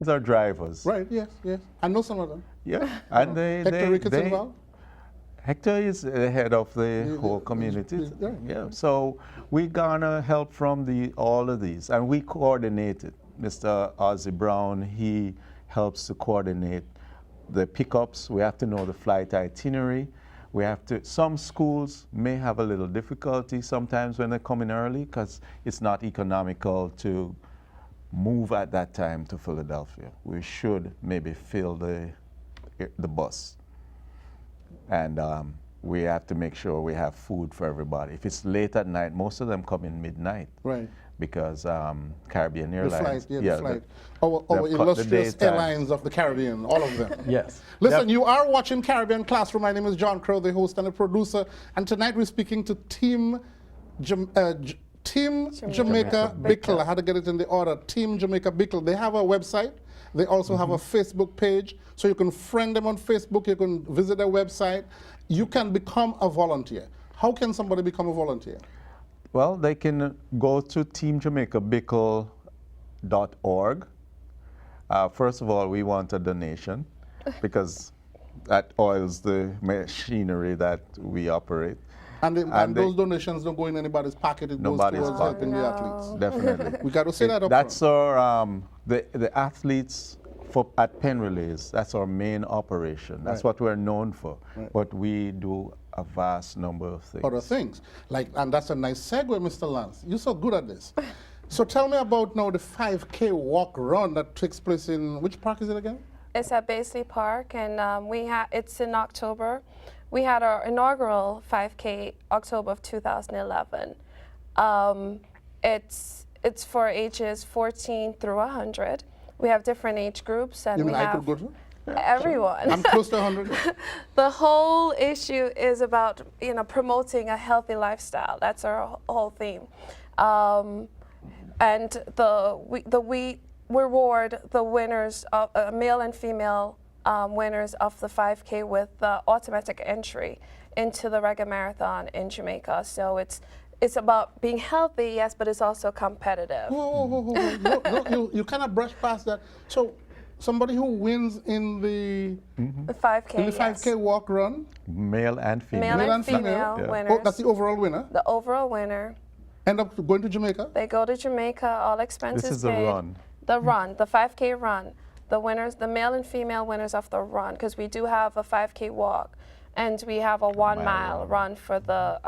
These are drivers. Right, yes, yes. I know some of them. Yeah, and Hector Ricketts involved? Hector is the head of the whole community. Yeah, so we garner help from all of these, and we coordinate it. Mr. Ozzy Brown, he helps to coordinate the pickups. We have to know the flight itinerary. We have to. Some schools may have a little difficulty sometimes when they come in early because it's not economical to move at that time to Philadelphia. We should maybe fill the bus. And we have to make sure we have food for everybody. If it's late at night, most of them come in midnight. Right. Because Caribbean Airlines. The flight. Our illustrious airlines of the Caribbean, all of them. Yes. Listen, you are watching Caribbean Classroom. My name is John Crow, the host and the producer. And tonight we're speaking to Team Jamaica Bickle. I had to get it in the order. Team Jamaica Bickle. They have a website. They also have a Facebook page. So you can friend them on Facebook. You can visit their website. You can become a volunteer. How can somebody become a volunteer? Well, they can go to teamjamaicabickle.org. First of all, we want a donation because that oils the machinery that we operate. And those donations don't go in anybody's pocket. It goes towards helping the athletes. Definitely. We got to say that up That's front. The athletes at Penn Relays. That's our main operation. That's what we're known for. Right. But we do a vast number of things. Other things. And that's a nice segue, Mr. Lance. You're so good at this. So tell me about now the 5K walk run that takes place in, which park is it again? It's at Baisley Park, and it's in October. We had our inaugural 5K October of 2011. It's for ages 14 through 100. We have different age groups, and you mean we I have could go to? everyone. I'm close to 100. The whole issue is about promoting a healthy lifestyle. That's our whole theme, and we reward the winners of male and female winners of the 5K with automatic entry into the Reggae Marathon in Jamaica. So it's about being healthy, yes, but it's also competitive. No, you cannot brush past that. So somebody who wins in the 5K walk run, male and female, male and female winners. Oh, that's the overall winner. The overall winner end up going to Jamaica. They go to Jamaica, all expenses paid. This is the run. The run, the 5K run. The winners, the male and female winners of the run, because we do have a 5K walk, and we have a 1 mile run for the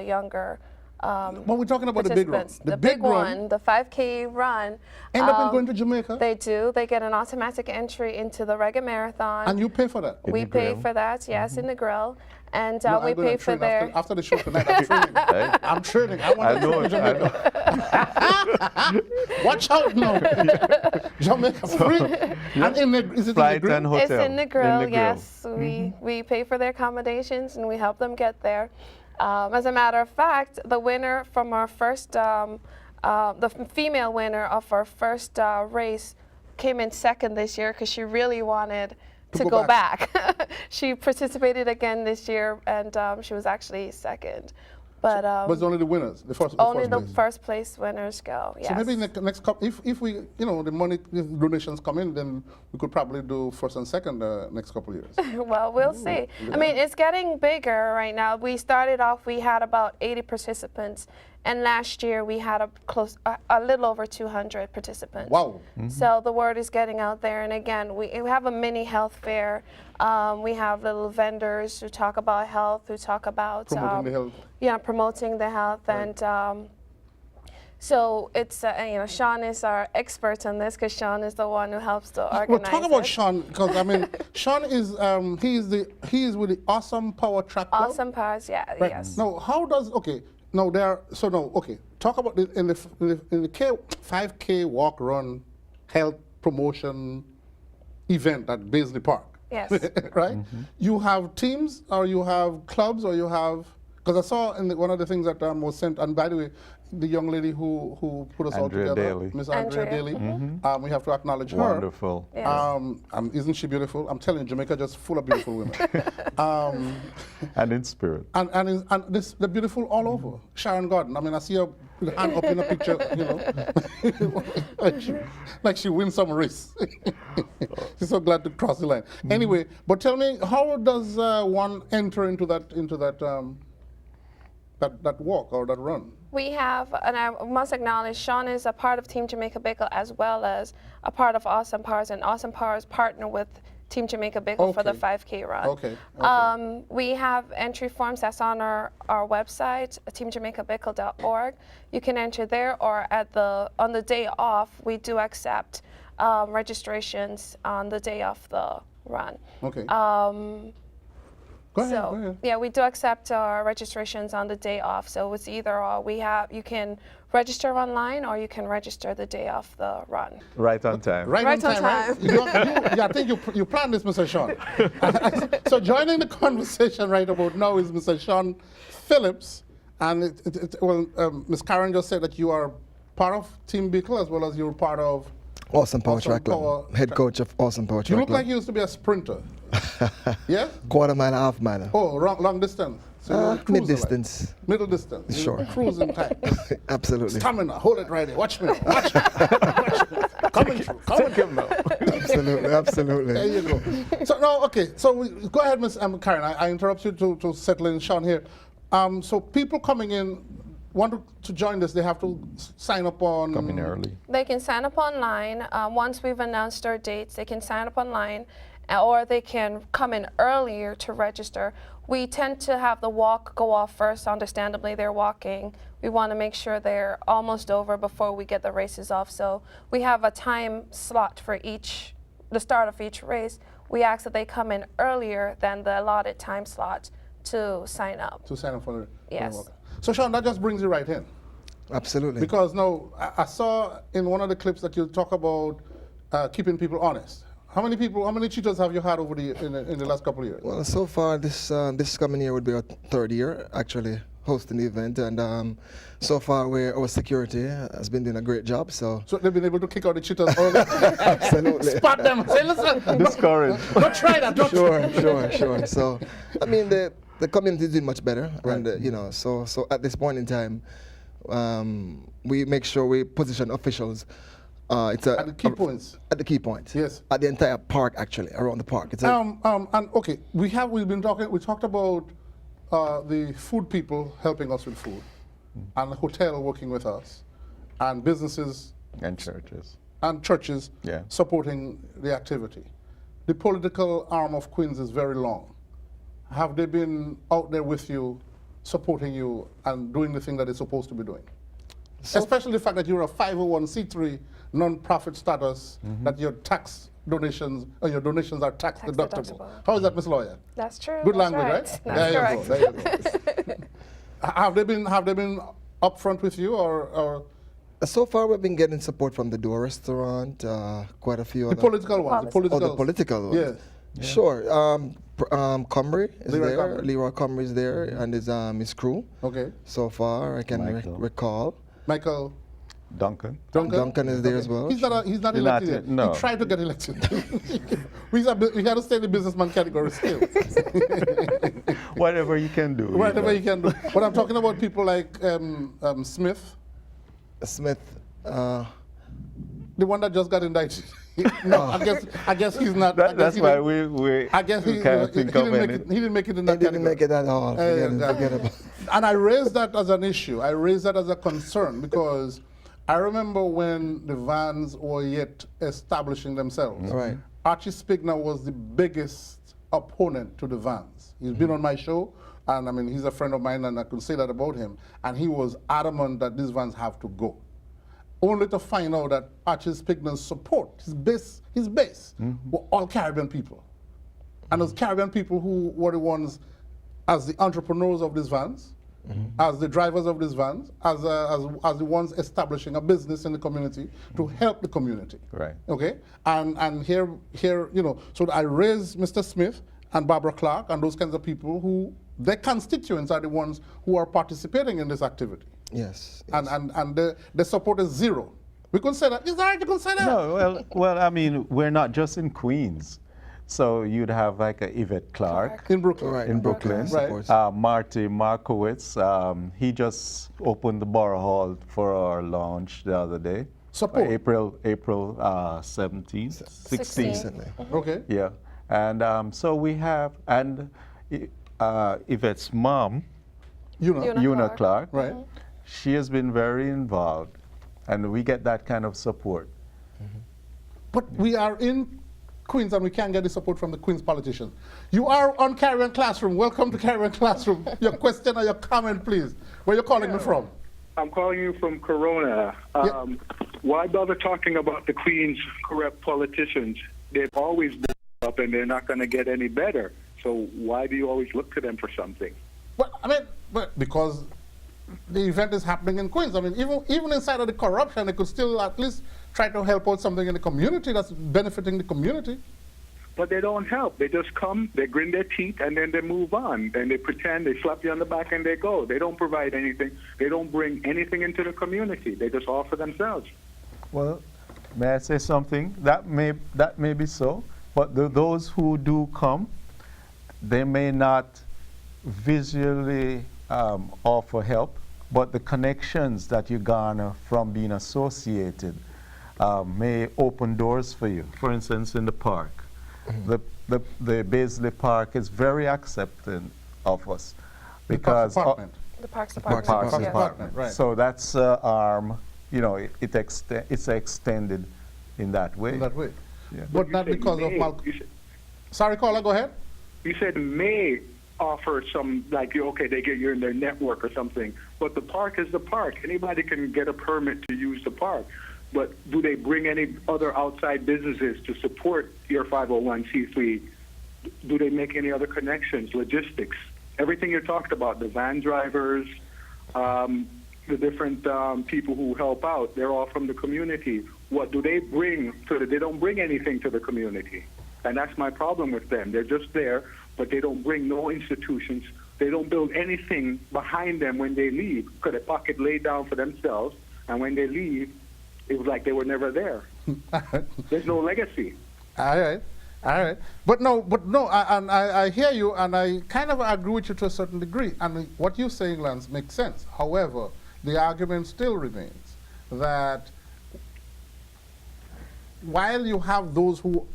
younger. But we're talking about the big run. The big one, the 5K run. End up in going to Jamaica? They do. They get an automatic entry into the Reggae Marathon. And you pay for that? We pay for that, yes, in the grill. And we pay for their... After the show tonight, I'm training. I'm training. I want to go to Jamaica. Watch out now. Jamaica free. And is it flight in the grill? And hotel. It's in the grill, yes. We pay for their accommodations and we help them get there. As a matter of fact, the winner from our first, the female winner of our first race came in second this year because she really wanted to go back. She participated again this year, and she was actually second. But it's only the winners, the first first place winners go. Yes. So maybe in the next couple, if we, the money donations come in, then we could probably do first and second next couple of years. Well, we'll see. Yeah. I mean, it's getting bigger right now. We started off, we had about 80 participants, and last year we had a little over 200 participants. Wow. So the word is getting out there, and again, we have a mini health fair. We have little vendors who talk about health, who talk about promoting the health. Yeah, promoting the health, right. And so it's Sean is our expert on this because Sean is the one who helps to organize. Well, talk about Sean, because I mean, Sean is he is with the Awesome Power Track Club. Awesome Powers, yeah, right. Yes. Now, how does talk about in the 5K walk run health promotion event at Baisley Park. Yes. Right? You have teams, or you have clubs, or you have, because I saw in one of the things that was sent, and by the way, the young lady who put us all together, Miss Andrea Daly, we have to acknowledge her. Wonderful. Yes. Isn't she beautiful? I'm telling you, Jamaica just full of beautiful women. And in spirit. And they're beautiful all over. Sharon Gordon, I mean, I see her with her hand up in a picture, you know, like she wins some race. She's so glad to cross the line. Anyway, but tell me, how does one enter into that that walk or that run? We have, and I must acknowledge, Sean is a part of Team Jamaica Bickle as well as a part of Awesome Powers, and Awesome Powers partner with Team Jamaica Bickle for the 5K run. Okay. We have entry forms that's on our website, teamjamaicabickle.org. You can enter there, or on the day off, we do accept registrations on the day of the run. Okay. Go ahead. Yeah, we do accept registrations on the day off. So it's either or. You can register online or you can register the day of the run. Right on time. Right on time. Right? I think you planned this, Mr. Sean. So joining the conversation right about now is Mr. Sean Phillips. And Ms. Karen just said that you are part of Team Bickle as well as you're part of Awesome Power Track Club. Head coach of Awesome Power Track Club. You look like you used to be a sprinter. Yeah? Quarter mile, half mile. Oh, long distance. So mid distance. Middle distance. Sure. Cruising time. Absolutely. Stamina. Hold it right there. Watch me. Watch me. Coming through. Now. Absolutely. There you go. So no, okay. So go ahead, Ms. Karen. I interrupt you to settle in Sean here. So people coming in want to join this, they have to sign up on... Come in early. They can sign up online. Once we've announced our dates, they can sign up online, or they can come in earlier to register. We tend to have the walk go off first. Understandably, they're walking. We want to make sure they're almost over before we get the races off. So we have a time slot for the start of each race. We ask that they come in earlier than the allotted time slot to sign up. To sign up for the Yes. So Sean, that just brings you right in. Absolutely. Because now, I saw in one of the clips that you talk about keeping people honest. How many cheaters have you had over in the last couple of years? Well, so far this coming year would be our third year actually hosting the event, and so far our security has been doing a great job. So they've been able to kick out the cheaters early. Absolutely. Spot them. Say, listen. Discouraged. Don't try that. Sure. So I mean the community is doing much better, right. And so at this point in time, we make sure we position officials. At the key points. At the key points. Yes. At the entire park, actually, around the park. It's and okay, we talked about the food people helping us with food, and the hotel working with us, and businesses and churches supporting the activity. The political arm of Queens is very long. Have they been out there with you, supporting you, and doing the thing that they're supposed to be doing? Especially the fact that you're a 501c3 non-profit status, that your tax donations or your donations are tax deductible. How is that, Ms. Lawyer? That's true. Good That's language, right? There That's you go. Have they been upfront with you, or? So far, we've been getting support from the Door Restaurant, quite a few. The political ones. The political ones. Yes. Yeah. Sure. Cumbry is there. Cumbry. Leroy Cumbry is there, and his crew. Okay. So far, I can recall. Michael. Duncan is there as well. He's not elected yet. No. He tried to get elected. We got to stay in the businessman category still. Whatever you can do. Whatever you can do. But I'm talking about people like Smith. The one that just got indicted. No, I guess he's not. That's why we can't think of anything. He didn't make it in that category. He didn't make it at all. Forget about it. And I raised that as an issue. I raised that as a concern because I remember when the Vans were yet establishing themselves. Right. Archie Spigner was the biggest opponent to the Vans. He's been on my show, and I mean, he's a friend of mine, and I can say that about him. And he was adamant that these Vans have to go. Only to find out that Archie Spigner's support, his base, were all Caribbean people. And those Caribbean people who were the ones, as the entrepreneurs of these Vans, as the drivers of these Vans, as the ones establishing a business in the community to help the community. Right. Okay? And here, so I raised Mr. Smith and Barbara Clark and those kinds of people who, their constituents are the ones who are participating in this activity. Yes. And the support is zero. We could say that. Is that right? You could say that? No, well, I mean, we're not just in Queens. So you'd have like a Yvette Clark. In Brooklyn. Right. In Brooklyn. Right. Supports. Marty Markowitz, he just opened the Borough Hall for our launch the other day. Support. April 17th, 16th. Recently. Okay. Yeah, and so we have, and Yvette's mom, Una Clark, Right. she has been very involved, and we get that kind of support. But we are in Queens and we can't get the support from the Queens politicians. You are on Caribbean Classroom. Welcome to Caribbean Classroom. Your question or your comment, please. Where you calling me from? I'm calling you from Corona. Why bother talking about the Queen's corrupt politicians? They've always been up and they're not going to get any better. So why do you always look to them for something? Well, I mean, because the event is happening in Queens. I mean, even inside of the corruption, they could still at least try to help out something in the community that's benefiting the community. But they don't help. They just come, they grin their teeth, and then they move on. And they pretend, they slap you on the back, and they go. They don't provide anything. They don't bring anything into the community. They just offer themselves. Well, may I say something? That may be so, but those who do come, they may not visually offer help, but the connections that you garner from being associated may open doors for you. For instance, in the park. The Baisley Park is very accepting of us because The Parks Department. Parks Yes. Department. Right. So that's arm, you know, it's extended in that way. In that way. Yeah. But You not said because of may. Malcolm. Sorry, caller, go ahead. You said may offer some, like, okay, they get you in their network or something. But the park is the park. Anybody can get a permit to use the park. But do they bring any other outside businesses to support your 501c3? Do they make any other connections, logistics? Everything you talked about, the van drivers, the different people who help out, they're all from the community. What do they bring to they don't bring anything to the community. And that's my problem with them. They're just there, but they don't bring no institutions. They don't build anything behind them when they leave. Because the pocket laid down for themselves, and when they leave, it was like they were never there. There's no legacy. All right. But no, I hear you, and I kind of agree with you to a certain degree. And what you're saying, Lance, makes sense. However, the argument still remains that while you have those who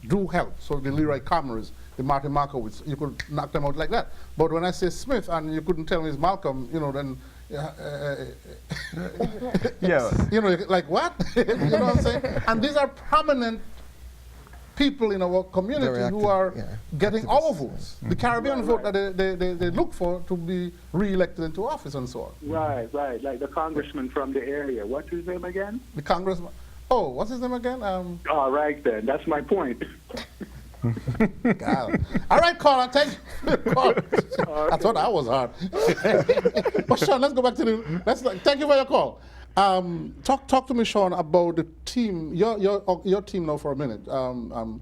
do help, so the Leroy Commerce, the Martin Markowitz, you could knock them out like that. But when I say Smith and you couldn't tell me it's Malcolm, you know, then Yeah. you know, like what? You know what I'm saying? And these are prominent people in our community Very who are getting activists, our votes. The Caribbean vote that they look for to be re-elected into office and so on. Right. Like the congressman from the area. What's his name again? The congressman, oh, what's his name again? All right, then. That's my point. God. All right, caller, thank you. I thought that was hard. But Sean, let's go back to thank you for your call. Talk to me, Sean, about the team, your team now for a minute. Awesome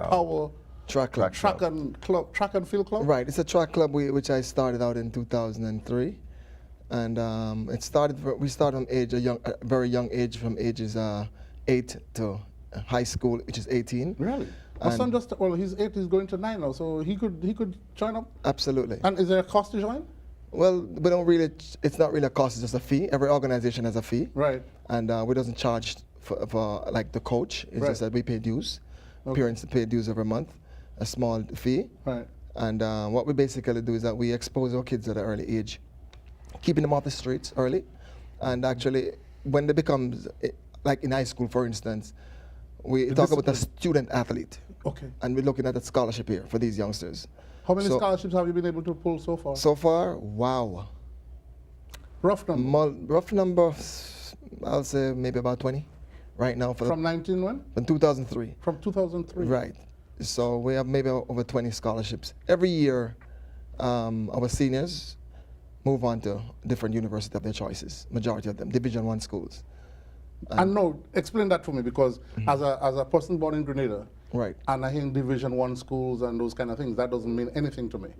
Power Track Club. Track and Field Club? Right, it's a track club which I started out in 2003. And we started on a very young age, from ages 8 to high school, which is 18. Really? My son he's 8, he's going to 9 now, so he could join up? Absolutely. And is there a cost to join? Well, we don't really, it's not really a cost, it's just a fee. Every organization has a fee. Right. And we doesn't charge for like the coach, it's just that we pay dues. Okay. Parents pay dues every month, a small fee. Right. And what we basically do is that we expose our kids at an early age, keeping them off the streets early. And actually, when they become, like in high school, for instance, we talk about a student athlete. Okay. And we're looking at a scholarship here for these youngsters. How many scholarships have you been able to pull so far? So far, wow. Rough number? Rough number, I'll say maybe about 20 right now. From 19 when? From 2003. From 2003? Right. So we have maybe over 20 scholarships. Every year, our seniors move on to different universities of their choices, majority of them, Division I schools. And no, explain that to me, because as a person born in Grenada, right, and I hear Division I schools and those kind of things, that doesn't mean anything to me.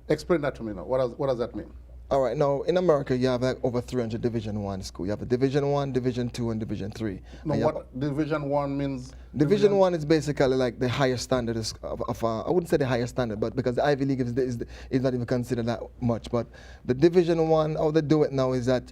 Explain that to me now. What does that mean? All right, now in America you have like over 300 Division I schools. You have a Division I, Division II, and Division III. No, what Division I means? Division I is basically like the higher standard of I wouldn't say the higher standard, but because the Ivy League is not even considered that much. But the Division I, how they do it now is that